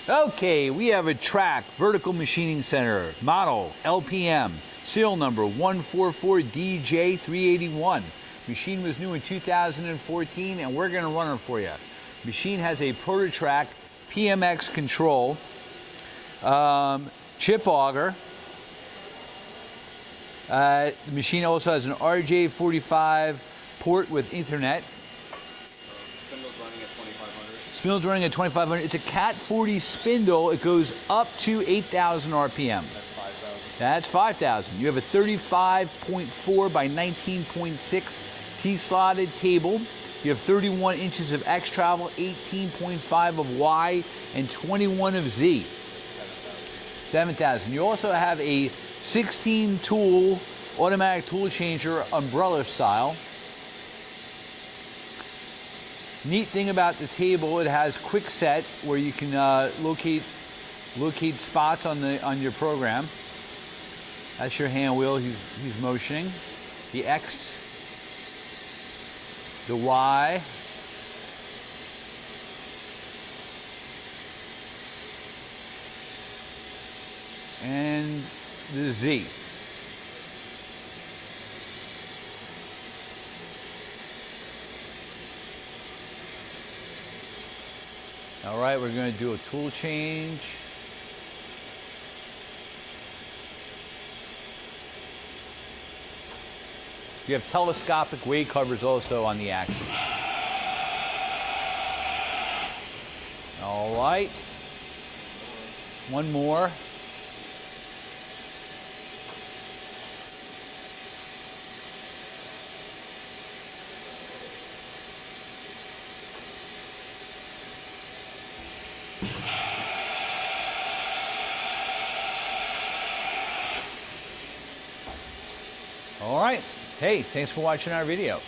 Okay, we have a Trak vertical machining center, model LPM, serial number 144DJ381. Machine was new in 2014 and we're going to run it for you. Machine has a PROTOTRAK PMX control, chip auger. The machine also has an RJ45 port with Ethernet. Spindle's running at 2500. Spindle's running at 2500. It's a Cat 40 spindle. It goes up to 8,000 RPM. That's 5,000. That's 5,000. You have a 35.4 by 19.6 T-slotted table. You have 31 inches of X travel, 18.5 of Y, and 21 of Z. 7,000. You also have a 16 tool automatic tool changer, umbrella style. Neat thing about the table, it has quick set where you can locate spots on your program. That's your hand wheel. He's motioning. The X, the Y, and the Z. All right, we're going to do a tool change. You have telescopic weight covers also on the axis. All right. One more. All right. Hey, thanks for watching our video.